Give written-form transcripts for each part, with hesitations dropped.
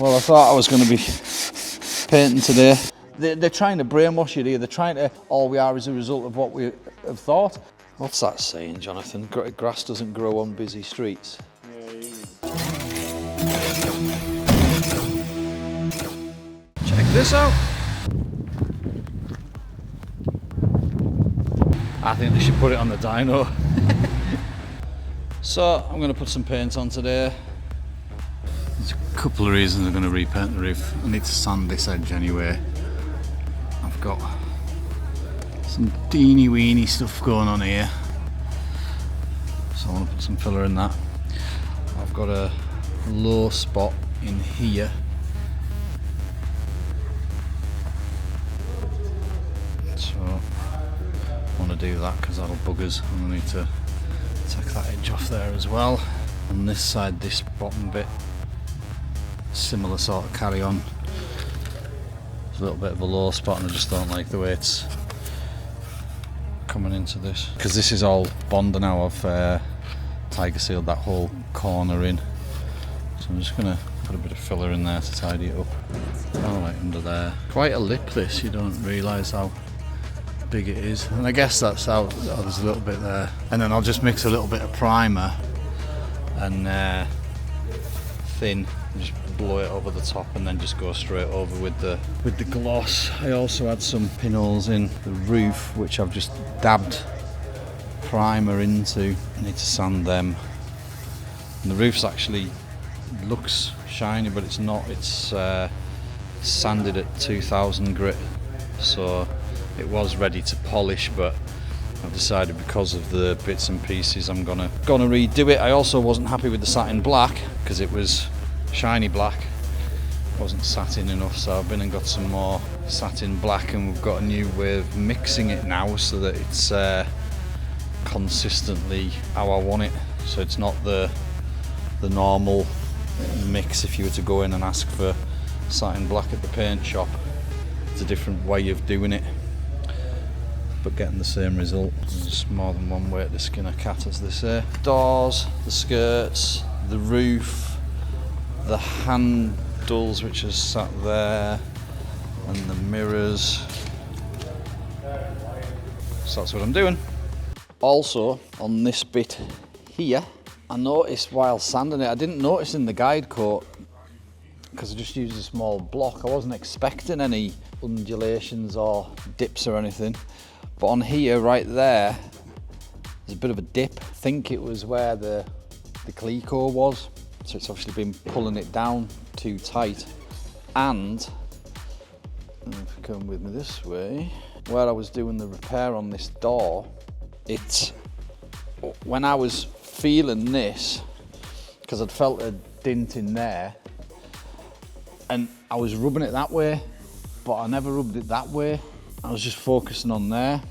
Well, I thought I was going to be painting today. They're trying to brainwash you here. They're trying to, all we are is a result of what we have thought. What's that saying, Jonathan? Grass doesn't grow on busy streets. Check this out. I think they should put it on the DYNO. So I'm going to put some paint on today. There's a couple of reasons I'm going to repaint the roof. I need to sand this edge anyway. I've got some teeny weeny stuff going on here, so I want to put some filler in that. I've got a low spot in here. So I want to do that because that'll bug us, and I need to take that edge off there as well. On this side, this bottom bit, similar sort of carry on. There's a little bit of a low spot and I just don't like the way it's coming into this. Because this is all Bond now, I've tiger sealed that whole corner in. So I'm just going to put a bit of filler in there to tidy it up. All right under there. Quite a lip this, you don't realise how big it is. And I guess that's how, oh, there's a little bit there. And then I'll just mix a little bit of primer and thin, just blow it over the top and then just go straight over with the gloss. I also had some pinholes in the roof which I've just dabbed primer into. I need to sand them. And the roof's actually looks shiny, but it's not. It's sanded at 2000 grit, so it was ready to polish, but I've decided because of the bits and pieces I'm gonna redo it. I also wasn't happy with the satin black because it was shiny black, wasn't satin enough, so I've been and got some more satin black, and we've got a new way of mixing it now so that it's consistently how I want it. So it's not the normal mix if you were to go in and ask for satin black at the paint shop. It's a different way of doing it, but getting the same result. There's more than one way to skin a cat, as they say. Doors, the skirts, the roof, the handles which are sat there, and the mirrors. So that's what I'm doing. Also on this bit here, I noticed while sanding it, I didn't notice in the guide coat because I just used a small block. I wasn't expecting any undulations or dips or anything. But on here, right there, there's a bit of a dip. I think it was where the Cre8ors was. So it's obviously been pulling it down too tight. And if you come with me this way, where I was doing the repair on this door, when I was feeling this, because I'd felt a dint in there, and I was rubbing it that way, but I never rubbed it that way. I was just focusing on there.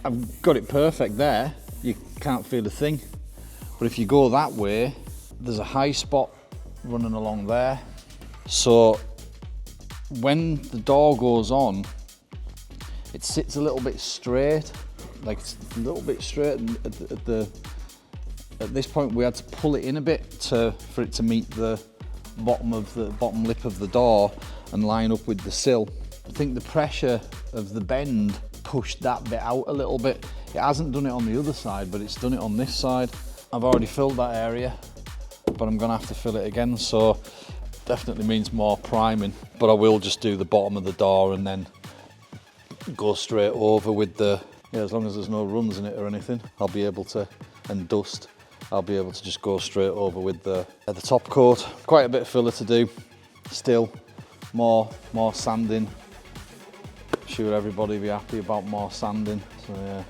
I've got it perfect there, you can't feel a thing. But if you go that way, there's a high spot running along there. So when the door goes on, it sits a little bit straight, like it's a little bit straight, and at this point we had to pull it in a bit for it to meet the bottom lip of the door and line up with the sill. I think the pressure of the bend pushed that bit out a little bit. It hasn't done it on the other side, but it's done it on this side. I've already filled that area, but I'm gonna have to fill it again, so definitely means more priming. But I will just do the bottom of the door and then go straight over with the, as long as there's no runs in it or anything, I'll be able to, and dust, I'll be able to just go straight over with the top coat. Quite a bit of filler to do, still more sanding. Sure everybody will be happy about more sanding, so yeah.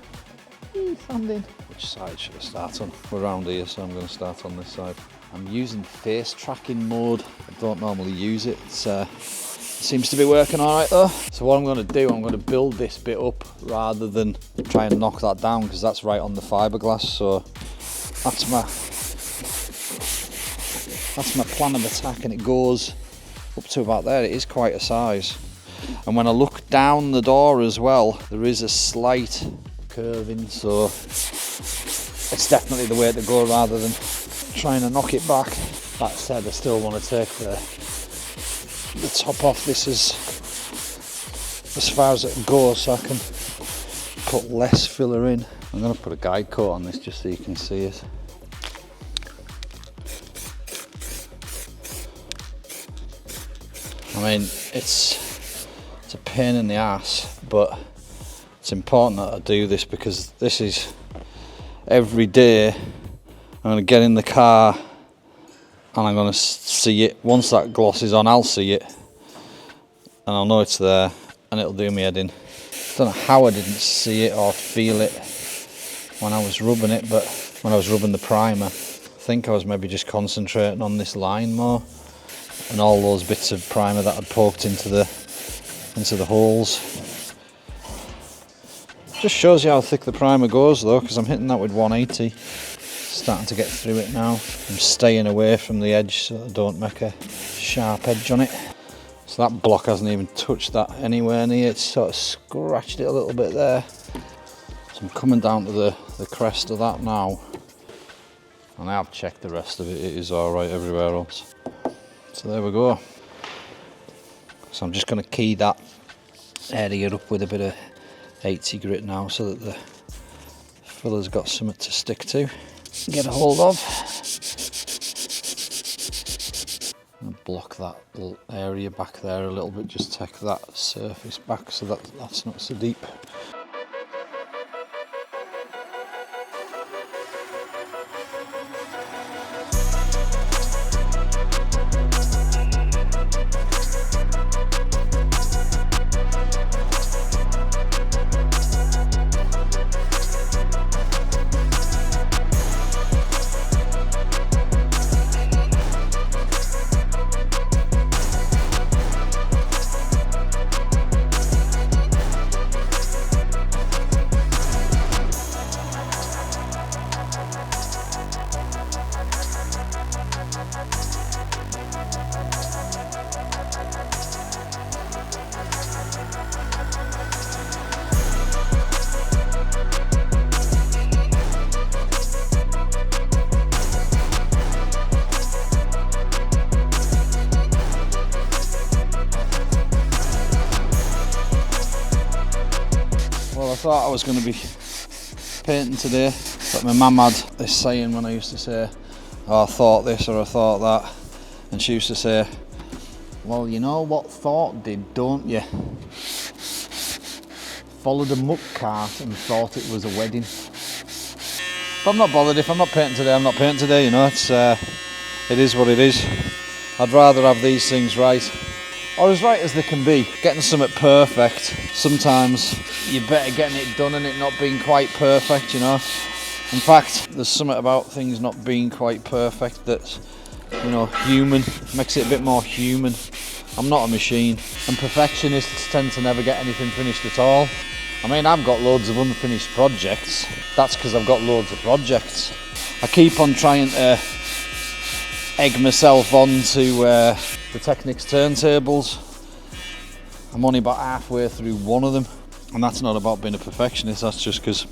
Sanding. Which side should I start on? We're around here, so I'm going to start on this side. I'm using face tracking mode. I don't normally use it. It seems to be working all right though. So what I'm going to do, I'm going to build this bit up rather than try and knock that down, because that's right on the fiberglass. So that's my plan of attack, and it goes up to about there. It is quite a size. And when I look down the door as well, there is a slight curving, so it's definitely the way to go rather than trying to knock it back. That said, I still want to take the top off this as far as it goes, so I can put less filler in. I'm going to put a guide coat on this just so you can see it. I mean, it's a pain in the ass, but it's important that I do this because this is every day. I'm going to get in the car and I'm going to see it. Once that gloss is on, I'll see it and I'll know it's there and it'll do me head in. I don't know how I didn't see it or feel it when I was rubbing it, but when I was rubbing the primer, I think I was maybe just concentrating on this line more and all those bits of primer that I'd poked into the holes. Just shows you how thick the primer goes though, because I'm hitting that with 180. Starting to get through it now. I'm staying away from the edge so I don't make a sharp edge on it. So that block hasn't even touched that anywhere near. It's sort of scratched it a little bit there. So I'm coming down to the crest of that now. And I have checked the rest of it. It is alright everywhere else. So there we go. So I'm just going to key that area up with a bit of 80 grit now so that the filler's got something to stick to, get a hold of. And block that little area back there a little bit, just take that surface back so that's not so deep. I thought I was going to be painting today, but my mum had this saying when I used to say, oh, I thought this or I thought that, and she used to say, well, you know what thought did, don't you? Followed a muck cart and thought it was a wedding. But I'm not bothered. If I'm not painting today, I'm not painting today, you know. It is what it is. I'd rather have these things right, or as right as they can be. Getting something perfect, sometimes you're better getting it done and it not being quite perfect, you know. In fact, there's something about things not being quite perfect that's, you know, human, makes it a bit more human. I'm not a machine, and perfectionists tend to never get anything finished at all. I mean, I've got loads of unfinished projects. That's because I've got loads of projects. I keep on trying to egg myself onto the Technics turntables. I'm only about halfway through one of them, and that's not about being a perfectionist, that's just because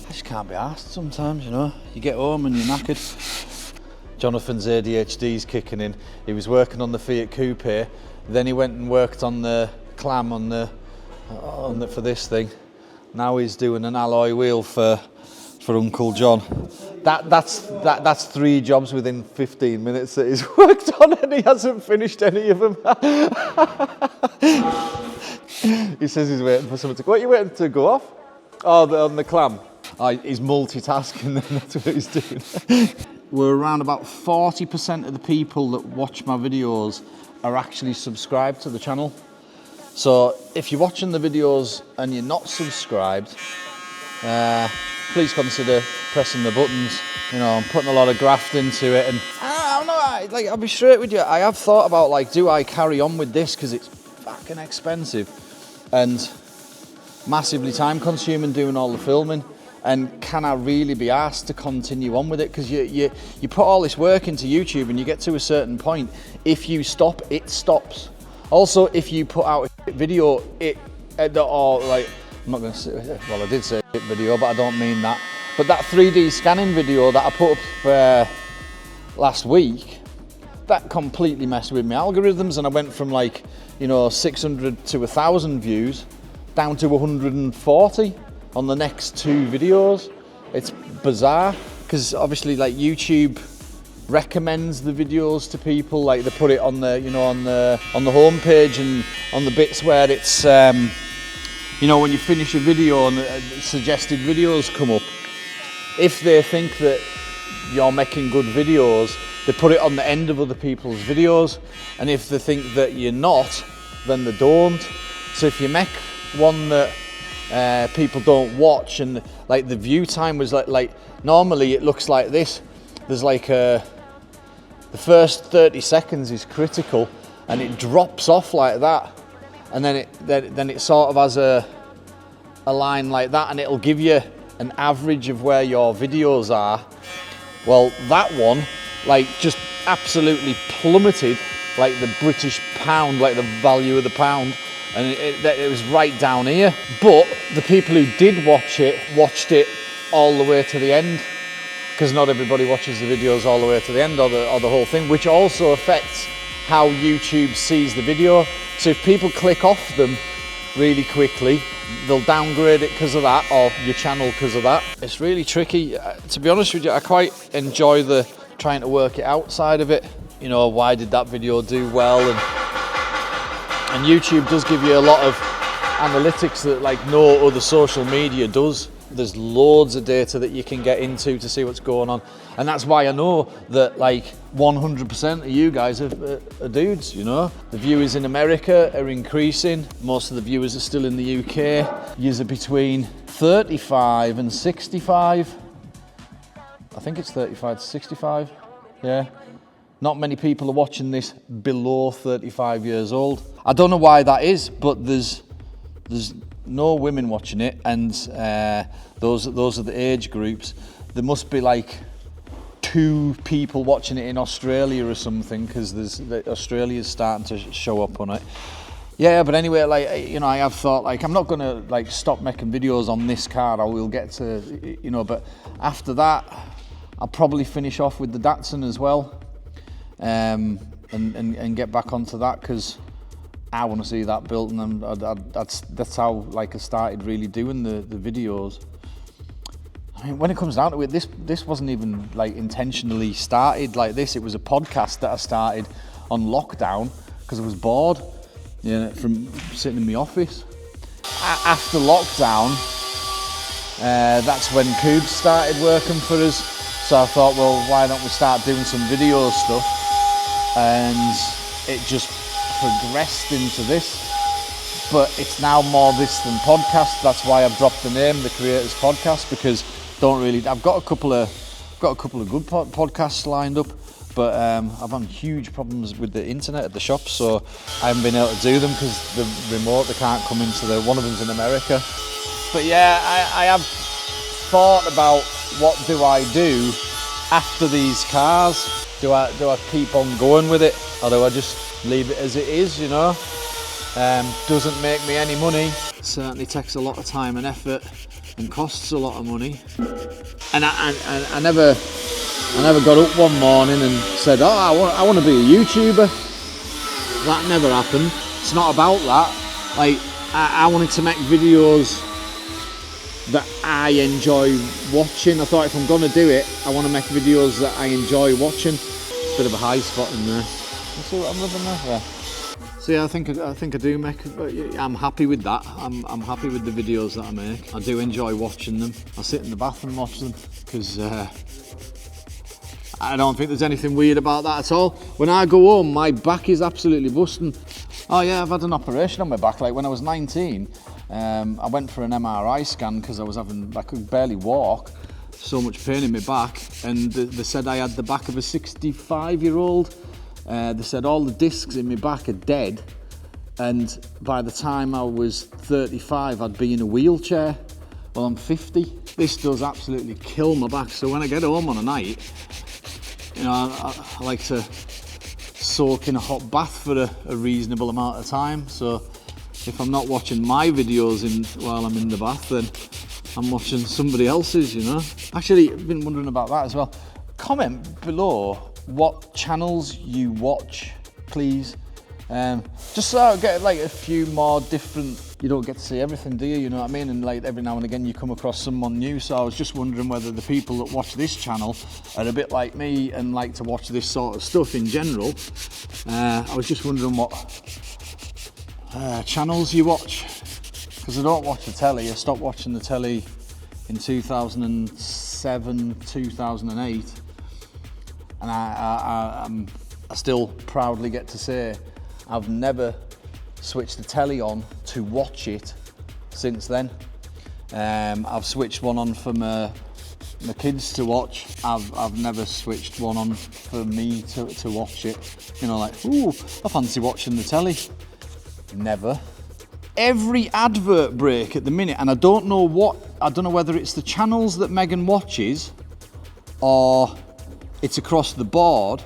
I just can't be arsed sometimes, you know. You get home and you're knackered. Jonathan's ADHD's kicking in. He was working on the Fiat Coupe, then he went and worked on the clam for this thing. Now he's doing an alloy wheel for Uncle John. That's 3 jobs within 15 minutes that he's worked on, and he hasn't finished any of them. He says he's waiting for something to go. What are you waiting to go off? Oh, on the clam. Oh, he's multitasking, then that's what he's doing. We're around about 40% of the people that watch my videos are actually subscribed to the channel. So if you're watching the videos and you're not subscribed, please consider pressing the buttons. You know, I'm putting a lot of graft into it, and I'll be straight with you. I have thought about, like, do I carry on with this because it's fucking expensive and massively time consuming doing all the filming, and can I really be asked to continue on with it? Because you put all this work into YouTube and you get to a certain point. If you stop, it stops. Also, if you put out a video, or like, I'm not going to say, well, I did say video, but I don't mean that. But that 3D scanning video that I put up last week, that completely messed with my algorithms, and I went from like, you know, 600 to 1,000 views down to 140 on the next 2 videos. It's bizarre, because obviously like YouTube recommends the videos to people, like they put it on the, you know, on the homepage and on the bits where it's you know, when you finish a video and suggested videos come up, if they think that you're making good videos, they put it on the end of other people's videos, and if they think that you're not, then they don't. So if you make one that people don't watch, and like the view time was like normally it looks like this, there's like the first 30 seconds is critical, and it drops off like that, and then it sort of has a line like that, and it'll give you an average of where your videos are. Well, that one like just absolutely plummeted, like the British pound, like the value of the pound, and it was right down here. But the people who did watch it watched it all the way to the end, because not everybody watches the videos all the way to the end, or the whole thing, which also affects how YouTube sees the video. So if people click off them really quickly, they'll downgrade it because of that, or your channel because of that. It's really tricky. To be honest with you, I quite enjoy the trying to work it outside of it. You know, why did that video do well? And YouTube does give you a lot of analytics that like no other social media does. There's loads of data that you can get into to see what's going on, and that's why I know that like 100% of you guys are dudes. You know, the viewers in America are increasing. Most of the viewers are still in the UK. Yous are between 35 and 65. I think it's 35 to 65. Yeah. Not many people are watching this below 35 years old. I don't know why that is, but there's no women watching it, and those are the age groups. There must be like 2 people watching it in Australia or something, because Australia's starting to show up on it. Yeah, but anyway, like, you know, I have thought like I'm not gonna like stop making videos on this car. I will get to, you know, but after that I'll probably finish off with the Datsun as well, and get back onto that, because I want to see that built, and that's how like I started really doing the videos. I mean, when it comes down to it, this wasn't even like intentionally started like this. It was a podcast that I started on lockdown because I was bored, you know, from sitting in my office. After lockdown, that's when Cre8ors started working for us. So I thought, well, why don't we start doing some video stuff? And it just progressed into this, but it's now more this than podcast. That's why I've dropped the name, the Cre8ors Podcast, because I've got a couple of good podcasts lined up, but I've had huge problems with the internet at the shop, so I haven't been able to do them because the remote, they can't come into one of them's in America. But yeah, I have thought about what do I do after these cars. Do I keep on going with it, or do I just leave it as it is, you know? Doesn't make me any money. Certainly takes a lot of time and effort and costs a lot of money. And I never got up one morning and said, oh, I want to be a YouTuber. That never happened. It's not about that. Like, I wanted to make videos that I enjoy watching. I thought if I'm gonna do it, I want to make videos that I enjoy watching. Bit of a high spot in there. You see what I'm rubbing there? Yeah. So yeah, I think I do make. I'm happy with that. I'm happy with the videos that I make. I do enjoy watching them. I sit in the bath and watch them because I don't think there's anything weird about that at all. When I go home, my back is absolutely busting. Oh yeah, I've had an operation on my back. Like when I was 19, I went for an MRI scan because I could barely walk. So much pain in my back, and they said I had the back of a 65-year-old. They said all the discs in my back are dead, and by the time I was 35 I'd be in a wheelchair. Well, I'm 50. This does absolutely kill my back, so when I get home on a night, you know, I like to soak in a hot bath for a reasonable amount of time. So if I'm not watching my videos while I'm in the bath, then I'm watching somebody else's, you know. Actually, I've been wondering about that as well. Comment below what channels you watch, please. Just so I get like a few more different, you don't get to see everything, do you? You know what I mean? And like every now and again you come across someone new, so I was just wondering whether the people that watch this channel are a bit like me and like to watch this sort of stuff in general. I was just wondering what channels you watch, because I don't watch the telly. I stopped watching the telly in 2007, 2008, and I still proudly get to say I've never switched the telly on to watch it since then. I've switched one on for my kids to watch. I've never switched one on for me to watch it. You know, like, ooh, I fancy watching the telly. Never. Every advert break at the minute, and I don't know whether it's the channels that Megan watches or it's across the board,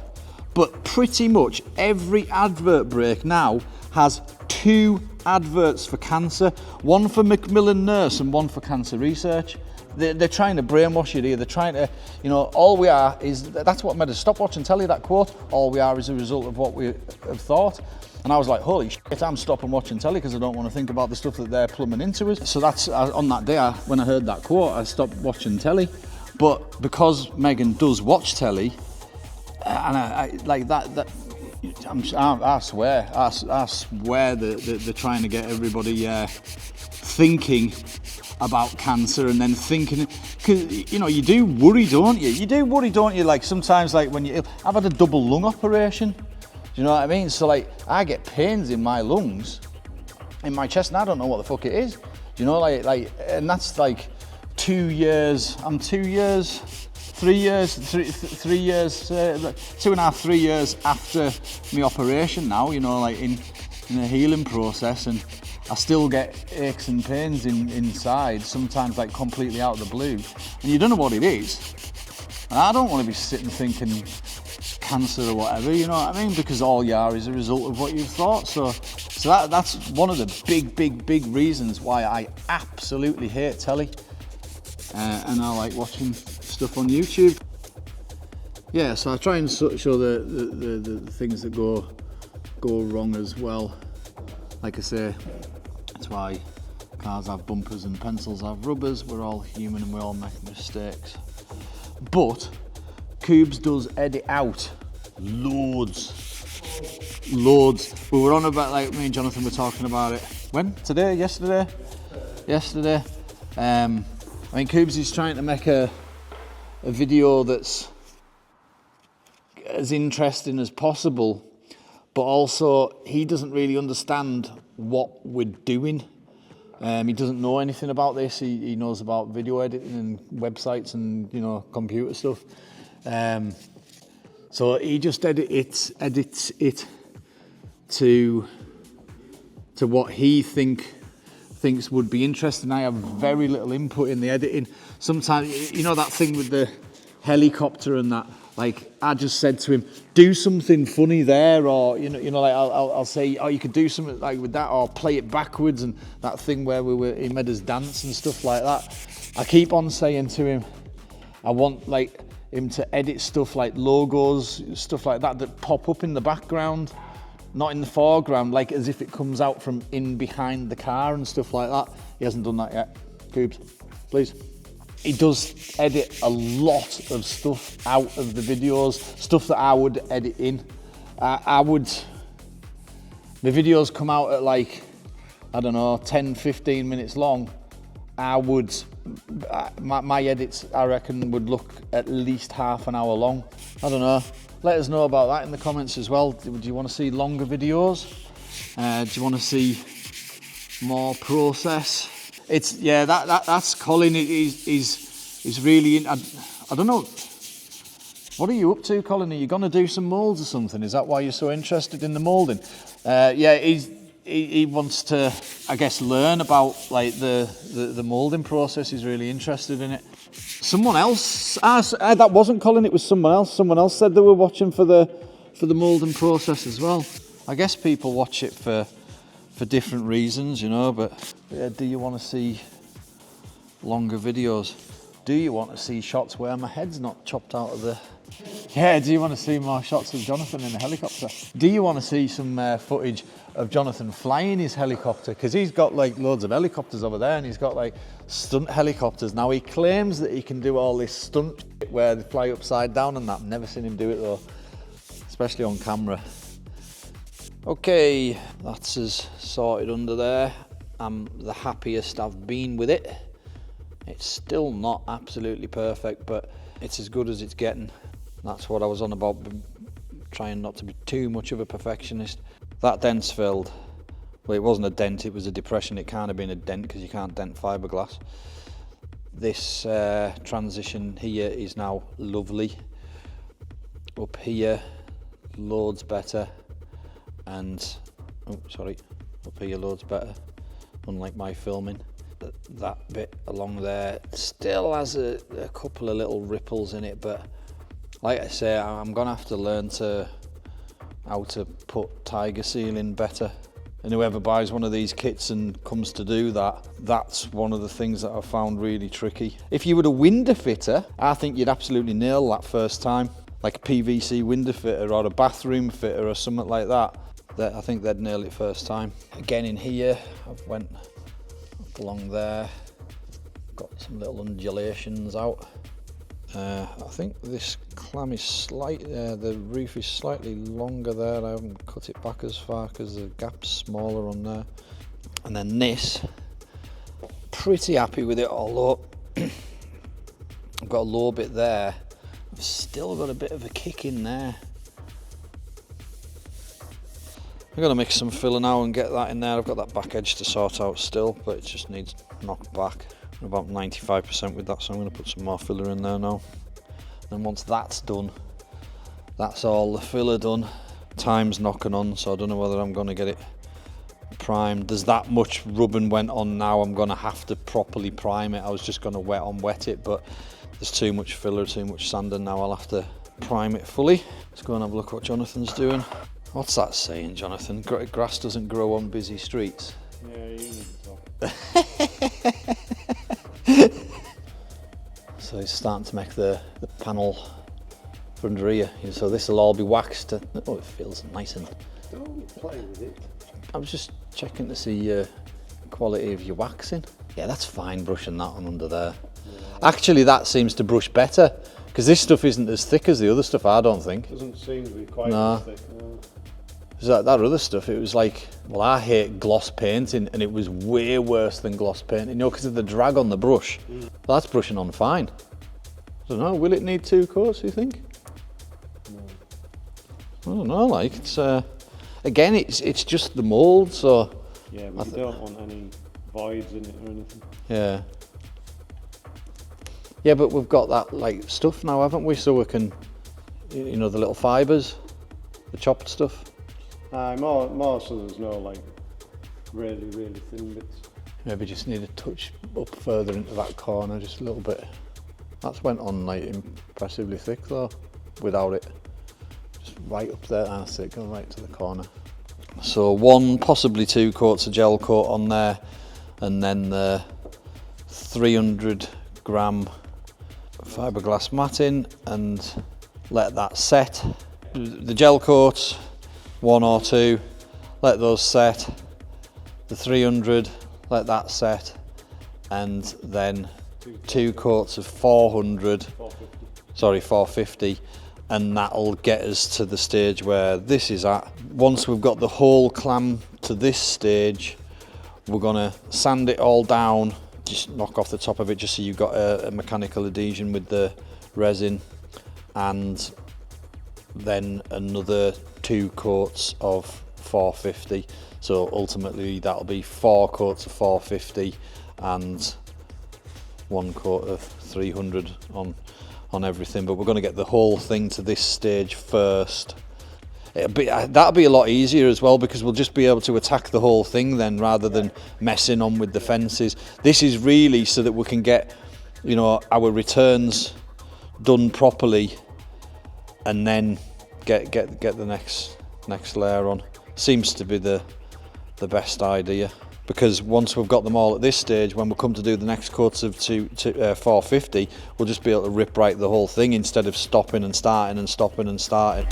but pretty much every advert break now has 2 adverts for cancer, one for Macmillan Nurse and one for cancer research. They're trying to brainwash you here. They're trying to, you know, all we are is, that's what made us stop watching telly, that quote, all we are is a result of what we have thought. And I was like, holy shit, I'm stopping watching telly because I don't want to think about the stuff that they're plumbing into us. So that's, on that day, when I heard that quote, I stopped watching telly. But because Megan does watch telly, and I like that I swear that they're trying to get everybody thinking about cancer, and then thinking, because you know, you do worry, don't you? Like sometimes, like when I've had a double lung operation, do you know what I mean? So like I get pains in my lungs, in my chest, and I don't know what the fuck it is. Do you know, like and that's like 2 years. I'm 2 years. 3 years, 3 years, 2.5, 3 years after my operation now, you know, like in a healing process, and I still get aches and pains inside, sometimes like completely out of the blue, and you don't know what it is. And I don't want to be sitting thinking cancer or whatever, you know what I mean? Because all you are is a result of what you've thought. So that's one of the big reasons why I absolutely hate telly, and I like watching stuff on YouTube. Yeah, so I try and show the things that go wrong as well. Like I say, that's why cars have bumpers and pencils have rubbers. We're all human and we all make mistakes. But Coobs does edit out loads. We were on about, like, me and Jonathan were talking about it. When? Today? Yesterday? I mean, Coobs is trying to make a video that's as interesting as possible, but also he doesn't really understand what we're doing. He doesn't know anything about this. He knows about video editing and websites and, you know, computer stuff. So he just edits it to what he thinks would be interesting. I have very little input in the editing. Sometimes, you know, that thing with the helicopter and that, like, I just said to him, do something funny there, or you know, like I'll say, oh, you could do something like with that, or play it backwards, and that thing where he made us dance and stuff like that. I keep on saying to him, I want like him to edit stuff like logos, stuff like that pop up in the background, not in the foreground, like as if it comes out from in behind the car and stuff like that. He hasn't done that yet. Coobs, please. He does edit a lot of stuff out of the videos, stuff that I would edit in. The videos come out at like, I don't know, 10, 15 minutes long. My edits, I reckon, would look at least half an hour long. I don't know. Let us know about that in the comments as well. Do you want to see longer videos? Do you want to see more process? That's Colin. He's really in. I don't know. What are you up to, Colin? Are you going to do some moulds or something? Is that why you're so interested in the moulding? He wants to, I guess, learn about like the moulding process. He's really interested in it. Someone else, that wasn't Colin, it was someone else. Someone else said they were watching for the moulding process as well. I guess people watch it for different reasons, you know, but do you want to see longer videos? Do you want to see shots where my head's not chopped out of the Yeah, do you want to see more shots of Jonathan in a helicopter? Do you want to see some footage of Jonathan flying his helicopter? Because he's got like loads of helicopters over there, and he's got like stunt helicopters. Now he claims that he can do all this stunt shit where they fly upside down and that. I've never seen him do it though, especially on camera. Okay, that's us sorted under there. I'm the happiest I've been with it. It's still not absolutely perfect, but it's as good as it's getting. That's what I was on about, trying not to be too much of a perfectionist. That dent's filled. Well, it wasn't a dent, it was a depression. It can't have been a dent because you can't dent fiberglass. This transition here is now lovely. Up here, loads better. And, up here loads better, unlike my filming. That bit along there still has a couple of little ripples in it, but like I say, I'm gonna have to learn how to put tiger seal in better. And whoever buys one of these kits and comes to do that, that's one of the things that I've found really tricky. If you were a window fitter, I think you'd absolutely nail that first time. Like a PVC window fitter or a bathroom fitter or something like that. I think they'd nail it first time. Again in here, I've went up along there, got some little undulations out. I think this clam is the roof is slightly longer there. I haven't cut it back as far because the gap's smaller on there. And then this, pretty happy with it, although I've got a low bit there. I've still got a bit of a kick in there. I'm going to mix some filler now and get that in there. I've got that back edge to sort out still, but it just needs knocked back. I'm about 95% with that, so I'm going to put some more filler in there now. And once that's done, that's all the filler done. Time's knocking on, so I don't know whether I'm going to get it primed. There's that much rubbing went on now, I'm going to have to properly prime it. I was just going to wet it, but there's too much filler, too much sanding now. I'll have to prime it fully. Let's go and have a look what Jonathan's doing. What's that saying, Jonathan? Grass doesn't grow on busy streets. Yeah, you need to talk. So he's starting to make the panel for under here. So this will all be waxed. Oh, it feels nice and... Don't play with it. I was just checking to see quality of your waxing. Yeah, that's fine brushing that on under there. Yeah. Actually, that seems to brush better because this stuff isn't as thick as the other stuff, I don't think. Doesn't seem to be quite as thick. No. That other stuff, it was like, well, I hate gloss painting, and it was way worse than gloss painting, you know, because of the drag on the brush. Well, that's brushing on fine. I don't know, will it need 2 coats, do you think? No. I don't know, like, it's, again, it's just the mould, so... Yeah, but you don't want any voids in it or anything. Yeah. Yeah, but we've got that, like, stuff now, haven't we, so we can, you know, the little fibres, the chopped stuff. More so there's no like really thin bits. Maybe just need a touch up further into that corner, just a little bit. That's went on like impressively thick though, without it. Just right up there, that's it, go right to the corner. So 1, possibly 2 coats of gel coat on there, and then the 300 gram fiberglass matting, and let that set. The gel coats, 1 or 2, let those set. The 300, let that set, and then 2 coats of 450, and that'll get us to the stage where this is at. Once we've got the whole clam to this stage, we're gonna sand it all down, just knock off the top of it just so you've got a mechanical adhesion with the resin, and then another 2 coats of 450. So ultimately that'll be 4 coats of 450 and 1 coat of 300 on everything. But we're going to get the whole thing to this stage first. That'll be a lot easier as well, because we'll just be able to attack the whole thing then, rather than messing on with the fences. This is really so that we can get, you know, our returns done properly, and then get the next layer on. Seems to be the best idea. because once we've got them all at this stage, when we come to do the next coats of 450, we'll just be able to rip right the whole thing instead of stopping and starting and stopping and starting.